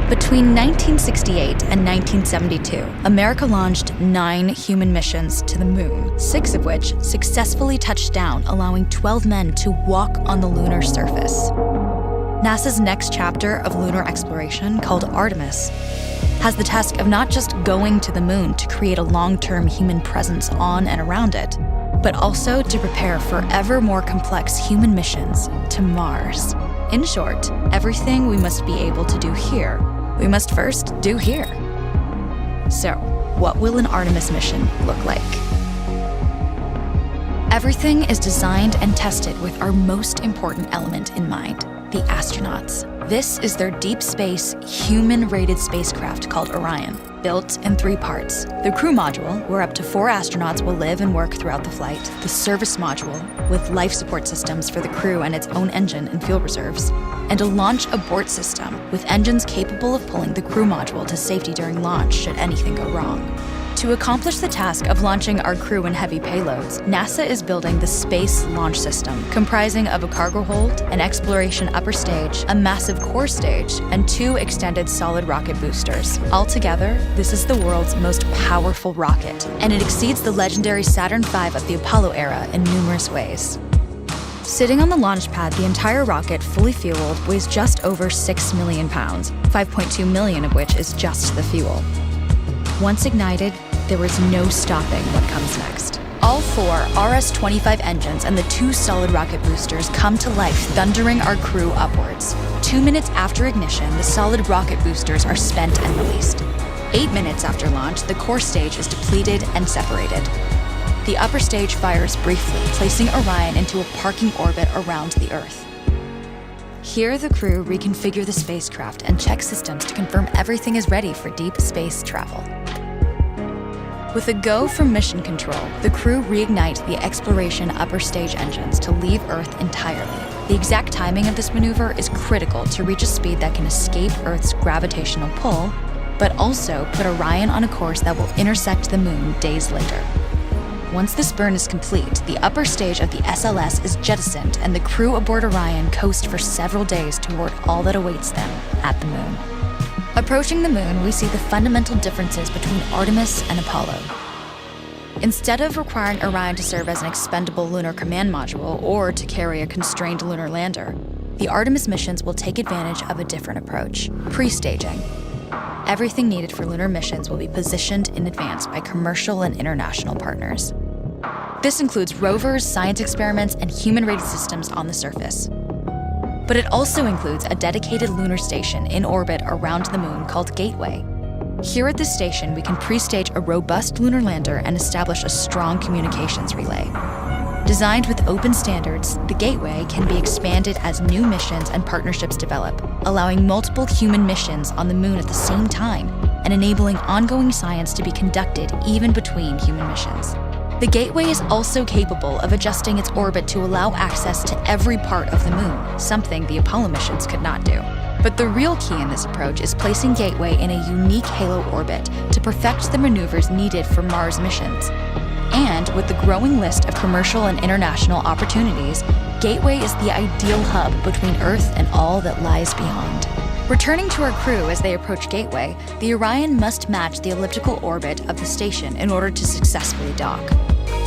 Between 1968 and 1972, America launched 9 human missions to the moon, 6 of which successfully touched down, allowing 12 men to walk on the lunar surface. NASA's next chapter of lunar exploration, called Artemis, has the task of not just going to the moon to create a long-term human presence on and around it, but also to prepare for ever more complex human missions to Mars. In short, everything we must be able to do here, we must first do here. So, what will an Artemis mission look like? Everything is designed and tested with our most important element in mind, the astronauts. This is their deep space, human-rated spacecraft called Orion, built in 3 parts. The crew module, where up to 4 astronauts will live and work throughout the flight. The service module, with life support systems for the crew and its own engine and fuel reserves. And a launch abort system, with engines capable of pulling the crew module to safety during launch should anything go wrong. To accomplish the task of launching our crew and heavy payloads, NASA is building the Space Launch System, comprising of a cargo hold, an exploration upper stage, a massive core stage, and 2 extended solid rocket boosters. Altogether, this is the world's most powerful rocket, and it exceeds the legendary Saturn V of the Apollo era in numerous ways. Sitting on the launch pad, the entire rocket, fully fueled, weighs just over 6 million pounds, 5.2 million of which is just the fuel. Once ignited, there is no stopping what comes next. All 4 RS-25 engines and the 2 solid rocket boosters come to life, thundering our crew upwards. 2 minutes after ignition, the solid rocket boosters are spent and released. 8 minutes after launch, the core stage is depleted and separated. The upper stage fires briefly, placing Orion into a parking orbit around the Earth. Here, the crew reconfigure the spacecraft and check systems to confirm everything is ready for deep space travel. With a go from mission control, the crew reignite the exploration upper stage engines to leave Earth entirely. The exact timing of this maneuver is critical to reach a speed that can escape Earth's gravitational pull, but also put Orion on a course that will intersect the moon days later. Once this burn is complete, the upper stage of the SLS is jettisoned and the crew aboard Orion coast for several days toward all that awaits them at the moon. Approaching the moon, we see the fundamental differences between Artemis and Apollo. Instead of requiring Orion to serve as an expendable lunar command module or to carry a constrained lunar lander, the Artemis missions will take advantage of a different approach: pre-staging. Everything needed for lunar missions will be positioned in advance by commercial and international partners. This includes rovers, science experiments, and human-rated systems on the surface. But it also includes a dedicated lunar station in orbit around the moon called Gateway. Here at this station, we can pre-stage a robust lunar lander and establish a strong communications relay. Designed with open standards, the Gateway can be expanded as new missions and partnerships develop, allowing multiple human missions on the moon at the same time and enabling ongoing science to be conducted even between human missions. The Gateway is also capable of adjusting its orbit to allow access to every part of the moon, something the Apollo missions could not do. But the real key in this approach is placing Gateway in a unique halo orbit to perfect the maneuvers needed for Mars missions. And with the growing list of commercial and international opportunities, Gateway is the ideal hub between Earth and all that lies beyond. Returning to our crew as they approach Gateway, the Orion must match the elliptical orbit of the station in order to successfully dock.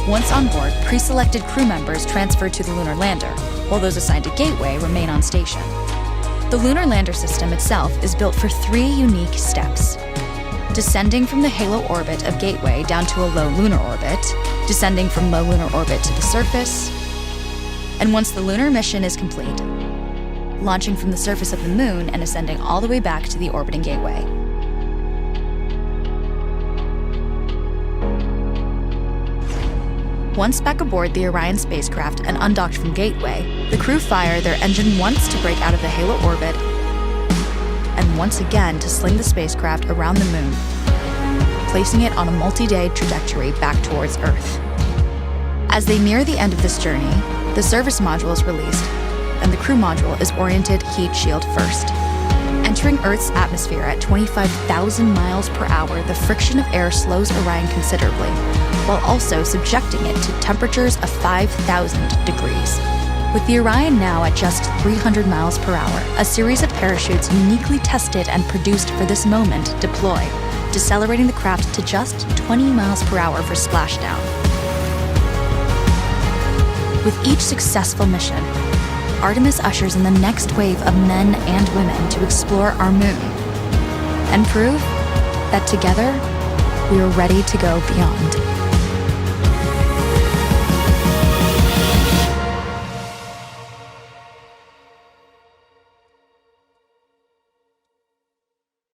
Once on board, pre-selected crew members transfer to the lunar lander, while those assigned to Gateway remain on station. The lunar lander system itself is built for 3 unique steps: descending from the halo orbit of Gateway down to a low lunar orbit, descending from low lunar orbit to the surface, and once the lunar mission is complete, launching from the surface of the moon and ascending all the way back to the orbiting Gateway. Once back aboard the Orion spacecraft and undocked from Gateway, the crew fire their engine once to break out of the halo orbit and once again to sling the spacecraft around the moon, placing it on a multi-day trajectory back towards Earth. As they near the end of this journey, the service module is released, and the crew module is oriented heat shield first. Entering Earth's atmosphere at 25,000 miles per hour, the friction of air slows Orion considerably, while also subjecting it to temperatures of 5,000 degrees. With the Orion now at just 300 miles per hour, a series of parachutes uniquely tested and produced for this moment deploy, decelerating the craft to just 20 miles per hour for splashdown. With each successful mission, Artemis ushers in the next wave of men and women to explore our moon and prove that together we are ready to go beyond.